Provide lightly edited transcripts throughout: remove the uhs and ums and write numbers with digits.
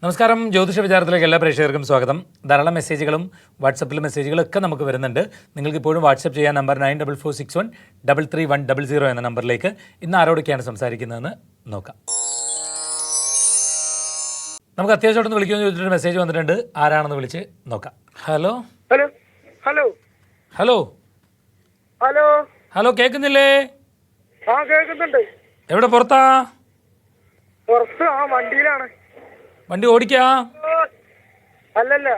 നമസ്കാരം. ജ്യോതിഷ വിചാരത്തിലേക്ക് എല്ലാ പ്രേക്ഷകർക്കും സ്വാഗതം. ധാരാളം മെസ്സേജുകളും വാട്സപ്പിൽ മെസ്സേജുകളൊക്കെ നമുക്ക് വരുന്നുണ്ട്. നിങ്ങൾക്ക് ഇപ്പോഴും വാട്സപ്പ് ചെയ്യാൻ നമ്പർ 9446133100 എന്ന നമ്പറിലേക്ക്. ഇന്ന് ആരോടൊക്കെയാണ് സംസാരിക്കുന്നതെന്ന് നോക്കാം. നമുക്ക് അത്യാവശ്യമായിട്ടൊന്ന് വിളിക്കുമെന്ന് ചോദിച്ചിട്ട് മെസ്സേജ് വന്നിട്ടുണ്ട്. ആരാണെന്ന് വിളിച്ച് നോക്കാം. Hello hello hello hello hello hello കേൾക്കുന്നില്ലേ? ആ കേൾക്കുന്നുണ്ട്. എവിടെ? പുറത്താ? പുറത്ത്. ആ വണ്ടിയിലാണ്. വണ്ടി ഓടിക്കാ? അല്ലല്ല,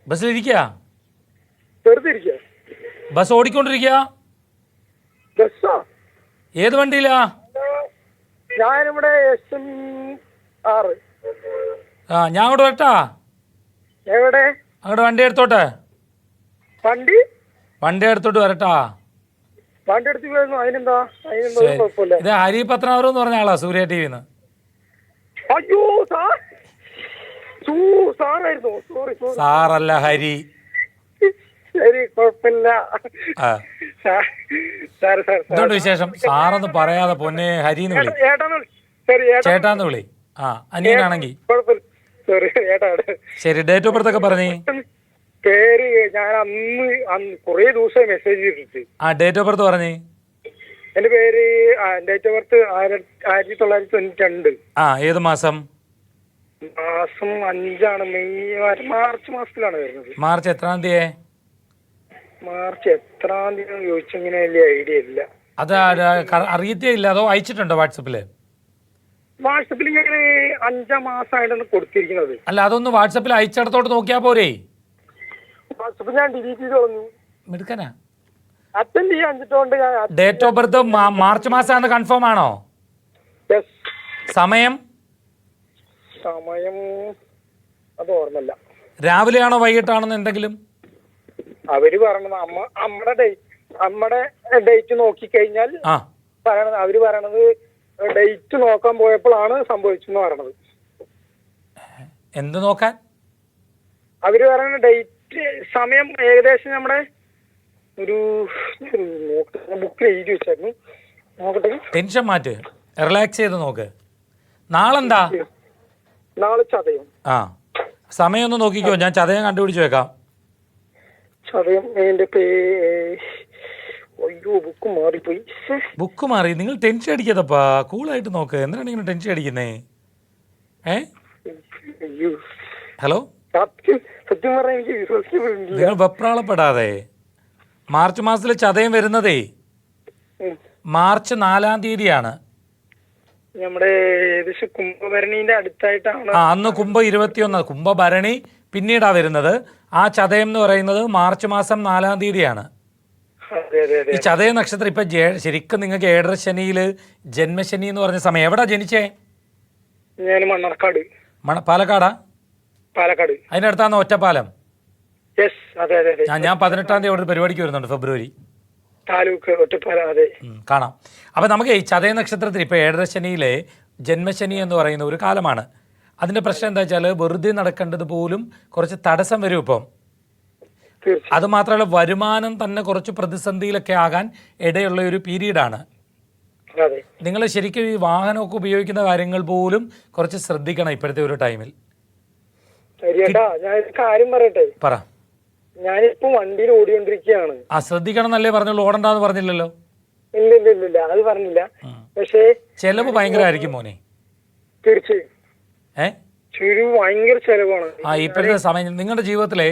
ബസ്സിലിരിക്കുക? വെറുതെ ഇരിക്കുക. ബസ് ഓടിക്കൊണ്ടിരിക്കുക? ബസ്സാ? ഏത് വണ്ടിയിലാ? ഞാനിവിടെ SM6. ഞാൻ അങ്ങോട്ട് വരട്ടാ? എവിടെ? അങ്ങോട്ട് വണ്ടി എടുത്തോട്ടെ? വണ്ടി എടുത്തോട്ട് വരട്ടാ? വണ്ടി എടുത്ത് വരുന്നു. അതിനെന്താ കുഴപ്പമില്ല. ഇത് ഹരി പത്നാവരം എന്ന് പറഞ്ഞ ആളാ, സൂര്യ TV-ന്ന്. അയ്യോ സാർ, സാറായിരുന്നു. സോറി. സാറല്ല, ഹരി. ശരി, കുഴപ്പമില്ല. എന്തുകൊണ്ട് വിശേഷം? സാറൊന്ന് പറയാതെ പൊന്നെ ഹരിന്ന് വിളി, ചേട്ടാന്ന് വിളി. അനിയനാണെങ്കി ശരി. ഡേറ്റ് ഓഫ് ബർത്ത് ഒക്കെ പറഞ്ഞേ. പേര് ഞാൻ അന്ന് കൊറേ ദിവസമായി മെസ്സേജ് ചെയ്തിട്ട്. ഡേറ്റ് ഓഫ് ബർത്ത് പറഞ്ഞേ. എന്റെ പേര് ഡേറ്റ് ഓഫ് ബർത്ത് 1992. ഏത് മാസം? മാസം 5 മാർച്ച് മാസത്തിലാണ് വരുന്നത്. മാർച്ച് എത്രാം തീയതി? മാർച്ച് എത്രാം തീയതി ചോദിച്ചെങ്ങനെ വലിയ ഐഡിയ ഇല്ല. അത് അറിയത്തേ ഇല്ല? അതോ അയച്ചിട്ടുണ്ടോ വാട്സപ്പില്? വാട്സപ്പിൽ ഞാൻ 5 മാസമായിട്ടാണ് കൊടുത്തിരിക്കുന്നത്. അല്ല, അതൊന്ന് വാട്സപ്പിൽ അയച്ചിടത്തോട്ട് നോക്കിയാ പോരേ? വാട്സപ്പ് ഞാൻ ഡിലീറ്റ് ചെയ്ത് കളഞ്ഞു. മിടുക്കനാ. അറ്റൻഡ് ചെയ്യാൻ വെച്ചിട്ടുണ്ട്. ഡേറ്റ് ഓഫ് ബർത്ത് മാർച്ച് മാസമാണ്, കൺഫേം ആണോ? സമയം അത് ഓർമ്മല്ല. രാവിലെയാണോ വൈകിട്ടാണെന്ന് എന്തെങ്കിലും? അവര് പറയണത് നമ്മുടെ ഡേറ്റ് നോക്കിക്കഴിഞ്ഞാൽ പറയണത്, അവര് പറയണത് ഡേറ്റ് നോക്കാൻ പോയപ്പോഴാണ് സംഭവിച്ചെന്ന് പറയണത്. എന്ത് നോക്കാൻ? അവര് പറയുന്ന ഡേറ്റ് സമയം ഏകദേശം നമ്മുടെ ഒരു ബുക്കിൽ എഴുതി വെച്ചായിരുന്നു. നോക്കട്ടെ. ടെൻഷൻ മാറ്റ്, റിലാക്സ് ചെയ്ത് നോക്ക്. നാളെന്താ? നാളെ ചതയം. സമയം ഒന്ന് നോക്കിക്കോ, ഞാൻ ചതയം കണ്ടുപിടിച്ച് വെക്കാം. ചതയം അയ്യോ, ബുക്ക് മാറിപ്പോയി. ബുക്ക് മാറി? നിങ്ങൾ ടെൻഷൻ അടിക്കാതപ്പാ, കൂളായിട്ട് നോക്ക്. എന്തിനാണ് ഇങ്ങനെ ടെൻഷൻ അടിക്കുന്നേ? ഹലോ, സത്യം പറഞ്ഞാൽ എനിക്ക് വിശ്വസിക്കുന്നില്ല. നിങ്ങൾ വെപ്രാളപ്പെടാതെ. മാർച്ച് മാസത്തിൽ ചതയം വരുന്നതേ മാർച്ച് 4-ാം തീയതിയാണ്. നമ്മുടെ ഏകദേശം കുംഭഭരണീന്റെ അടുത്തായിട്ടാണ്. അന്ന് കുംഭ 21. കുംഭഭരണി പിന്നീടാ വരുന്നത്. ആ ചതയം എന്ന് പറയുന്നത് മാർച്ച് മാസം 4-ാം തീയതിയാണ്. ഈ ചതയ നക്ഷത്രം ഇപ്പൊ ശരിക്കും നിങ്ങൾക്ക് ഏഴരശനിയില് ജന്മശനി എന്ന് പറഞ്ഞ സമയം. എവിടാ ജനിച്ചേ? ഞാൻ മണ്ണാർക്കാട്. പാലക്കാടാ? പാലക്കാട്. അതിനടുത്താന്ന് ഒറ്റപ്പാലം. ഞാൻ 18-ാം തീയതി അവിടെ ഒരു പരിപാടിക്ക് വരുന്നുണ്ട്, ഫെബ്രുവരി. താലൂക്ക് ഒറ്റപ്പാലം. അതെ, കാണാം. അപ്പൊ നമുക്ക് ഈ ചതയ നക്ഷത്രത്തിൽ ഇപ്പൊ ഏഴരശനിയിലെ ജന്മശനി എന്ന് പറയുന്ന ഒരു കാലമാണ്. അതിന്റെ പ്രശ്നം എന്താ വെച്ചാൽ വെറുതെ നടക്കേണ്ടത് പോലും കുറച്ച് തടസ്സം വരും ഇപ്പം. അത് മാത്രമല്ല, വരുമാനം തന്നെ കുറച്ച് പ്രതിസന്ധിയിലൊക്കെ ആകാൻ ഇടയുള്ള ഒരു പീരീഡാണ്. നിങ്ങൾ ശരിക്കും ഈ വാഹനമൊക്കെ ഉപയോഗിക്കുന്ന കാര്യങ്ങൾ പോലും കുറച്ച് ശ്രദ്ധിക്കണം ഇപ്പോഴത്തെ ഒരു ടൈമിൽ. ഞാൻ കാര്യം പറയട്ടെ? പറ. ഞാനിപ്പോ വണ്ടിയിൽ ഓടിക്കൊണ്ടിരിക്കുകയാണ്. ശ്രദ്ധിക്കണം എന്നല്ലേ പറഞ്ഞുള്ളൂ, ഓടണ്ടാന്ന് പറഞ്ഞില്ലല്ലോ. ഇല്ല, അത് പറഞ്ഞില്ല. പക്ഷേ ചെലവ് ഭയങ്കരമായിരിക്കും മോനെ. തീർച്ചയായും ഭയങ്കര ചെലവാണ്. ഇപ്പോഴത്തെ സമയം നിങ്ങളുടെ ജീവിതത്തിലെ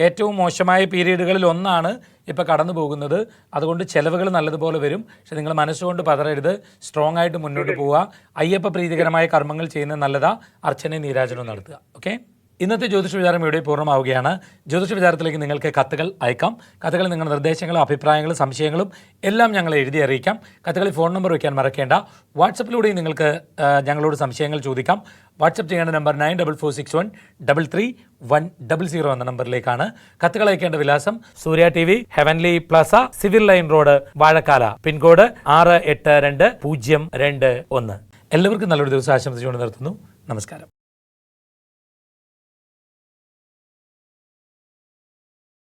ഏറ്റവും മോശമായ പീരീഡുകളിൽ ഒന്നാണ് ഇപ്പൊ കടന്നു പോകുന്നത്. അതുകൊണ്ട് ചെലവുകൾ നല്ലതുപോലെ വരും. പക്ഷെ നിങ്ങൾ മനസ്സുകൊണ്ട് പതറരുത്, സ്ട്രോങ് ആയിട്ട് മുന്നോട്ട് പോവുക. അയ്യപ്പ പ്രീതികരമായ കർമ്മങ്ങൾ ചെയ്യുന്നത് നല്ലതാ. അർച്ചനയും നീരാജനവും നടത്തുക. ഓക്കെ. ഇന്നത്തെ ജ്യോതിഷ വിചാരം ഇവിടെ പൂർണ്ണമാവുകയാണ്. ജ്യോതിഷ വിചാരത്തിലേക്ക് നിങ്ങൾക്ക് കത്തുകൾ അയക്കാം. കത്തുകൾ നിങ്ങളുടെ നിർദ്ദേശങ്ങളും അഭിപ്രായങ്ങളും സംശയങ്ങളും എല്ലാം ഞങ്ങളെ എഴുതി അറിയിക്കാം. കത്തുകളിൽ ഫോൺ നമ്പർ വയ്ക്കാൻ മറക്കേണ്ട. വാട്സപ്പിലൂടെയും നിങ്ങൾക്ക് ഞങ്ങളോട് സംശയങ്ങൾ ചോദിക്കാം. വാട്സപ്പ് ചെയ്യേണ്ട നമ്പർ 9446133100 എന്ന നമ്പറിലേക്കാണ്. കത്തുകൾ അയക്കേണ്ട വിലാസം Surya TV, heavenly plaza, civil line road, Vazhakkala. Pincode 682021. എല്ലാവർക്കും നല്ലൊരു ദിവസം ആശംസിച്ചുകൊണ്ട് നിർത്തുന്നു. നമസ്കാരം.